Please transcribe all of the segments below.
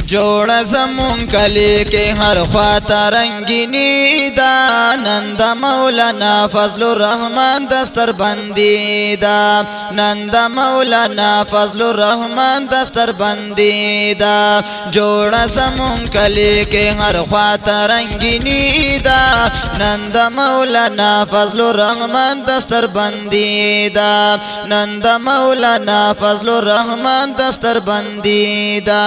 جوڑ زمون کلی کے ہر خواتا رنگینی دا نند مولانا فضل الرحمن دستر بندی دا نند مولانا فضل الرحمن دستر بندی دا جوڑ زمون کلی کے ہر خواتا رنگینی دا نند مولانا فضل الرحمن دستر بندی دا نند مولانا فضل الرحمن دستر بندی دا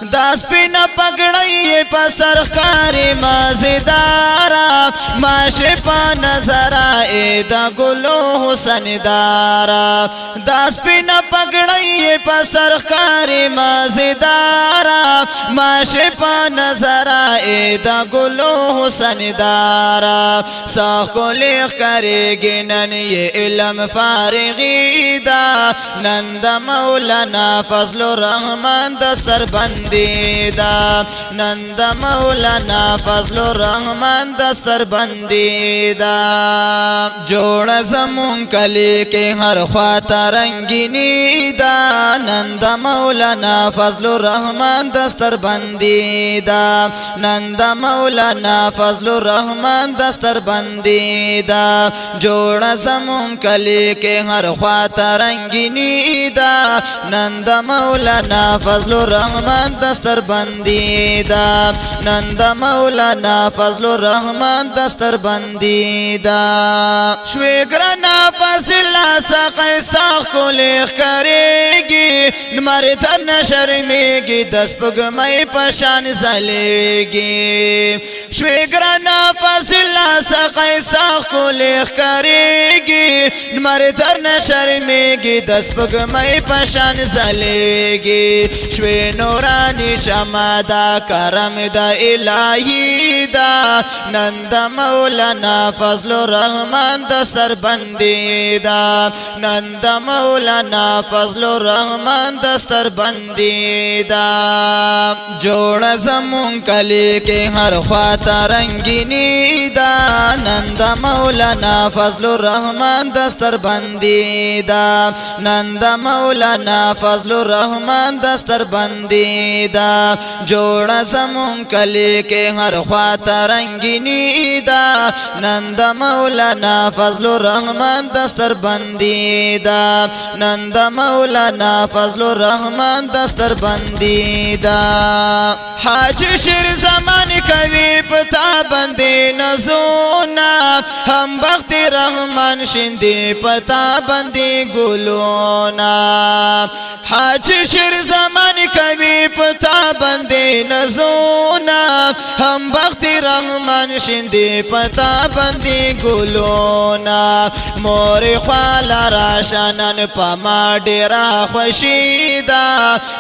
داس پینا پگڑی پا سرخاری مازدارا ماشی پا نظرہ ایدا گلو حسن دارا داس پینا پگڑی پا سرخاری مازدارا ماشی پا نظرہ ایدا گلو حسن دارا ساخ کو لیخ کرے گی نن یہ علم فارغی دا نند مولانا فضل الرحمن دستر بندی دا نند مولانا فضل الرحمن دستر بندی دا جوڑ زمون کلی کے ہر خواتا رنگینی دا نند مولانا فضل الرحمن دستر بندی دا نند مولانا فضل الرحمن دستر بندی دا جوڑ زمون کلی کے ہر خواتا رنگینی دا نند مولانا فضل الرحمن دستر بندی دا نند مولانا فضل الرحمن دستر بندی دا شویگرنا فضلہ ساقی ساخ کو لیخ کرے گی نماری تر نشرمے گی دس پگمائی پشان زلے گی شویگرنا فضلہ ساقی ساخ کو لیخ کرے گی نماری تر نشرمے گی دس پگمائی پشان زلے گی شوی نورانی شما دا کرم دا الہی دا نند مولانا فضل الرحمن دستر بندی دا نند مولانا فضل الرحمن دستر بندی دا جوڑ زمون کلی کے ہر خواتا رنگینی دا نند مولانا فضل الرحمن دستر بندی دا نند مولانا فضل الرحمن دستر بندی دا جوڑ زمون کلی کے ہر خواتا رنگینی دا نند مولانا فضل الرحمن دستر بندی دا نند مولانا فضل الرحمن دستر بندی دا حاج شیر زمان کبھی پتا بندی نزونا ہم بخت رحمان شندی پتا بندی گلونا حاج شیر زمان کبھی پتا بندی نزونا ہم بخت رحمان شندی پتا بندی گلونا مور خوالا راشنن پما ڈیرا خوشیدا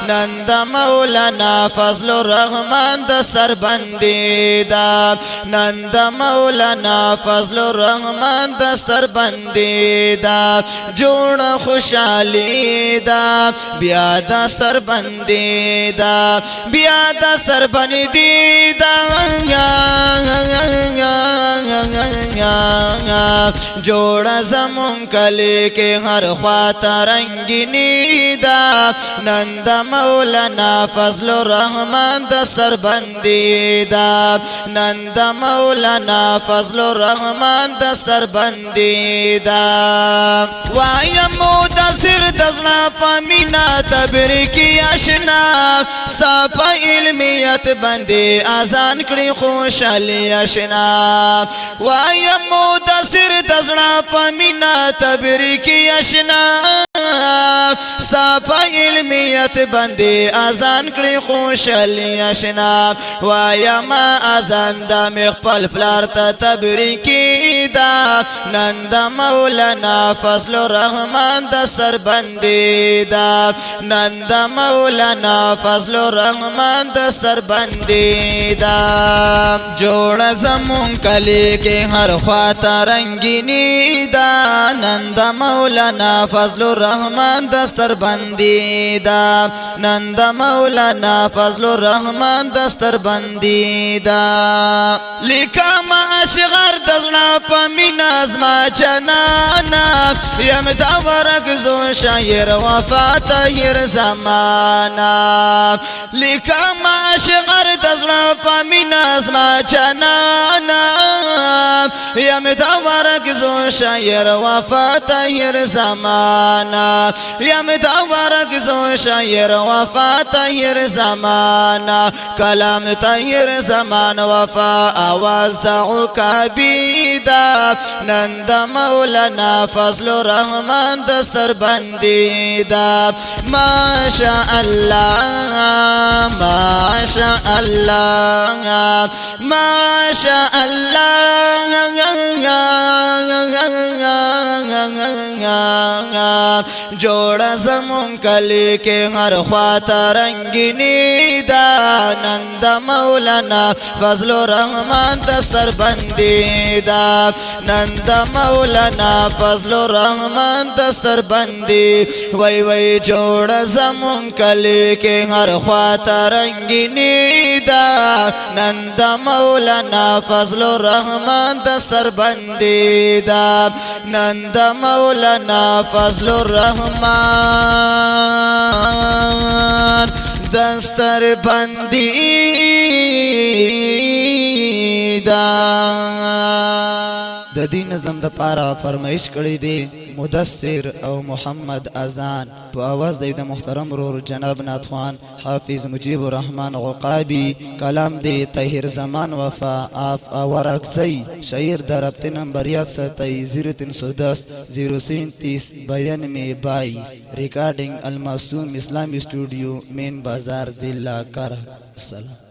نند مولانا فضل الرحمن دستر بندی دا نند مولانا فضل الرحمن دستر بندی دا جوڑ خوشحالی دا بیا دستر بندی دا بیا دستر بندی دا جوڑ زمون کلی کے ہر خواتا رنگینی دا نند مولانا فضل الرحمن دستر بندی دا نند مولانا فضل الرحمن دستر بندی دا وایم مدثر دزنا پمینا تبریکی اشنا ستا پا علمیت بندی آزان کری خوشحالی اشنا وایم مدثر دزنا پمینا تبریکی اشنا ستا پا علمیت بندی آزان کری خوشحالی اشنا وایم آزان دا مخپل پلارتا تبریکی دا نند مولانا فضل الرحمن دستر بندی دا نند مولانا فضل الرحمن دستر بندی دا جوڑ زمون کلی کے ہر خواتا رنگینی دا نند مولانا فضل الرحمن دستر بندی دا نند مولانا فضل الرحمن دستر بندی دا لکا ما اشغر دزنا پمینا ازما جنانا یم دا ورک زو شایر وفات ہر زمانا لیکم عاشقر دزړه په مینا زما جانانا یم د ورګزو شاعر وفا طاهر زمانا یم د ورګزو شاعر وفا طاهر زمانا کلام طاهر زمان وفا آواز د عکابیدا نن د مولانا فضل الرحمن دستر بندی دا ماشاء الله ماشاء الله ماشاء الله جوړ زمون کلی کې هر خواته رنگینی دا نند مولانا فضل الرحمن دستر بندی دا نند مولانا فضل الرحمن دستر بندی وای وای جوړ زمون کلی کې هر خواته رنگینی دا نند مولانا فضل الرحمن دستر بندی دا نند مولانا فضل الرحمن دستر بندی دا د دې نظم د پاره فرمایش کړی دی مدثر او محمد اذان په आवाज د محترم رور جناب ناتخوان حافظ مجيب الرحمن عقابی کلام دی طاهر زمان وفا اف اورکسی شاعر در ربط نمبر 0310 037 92 ریکارڈنگ المعصوم اسلامی اسٹوڈیو مین بازار ضلع کرک. السلام.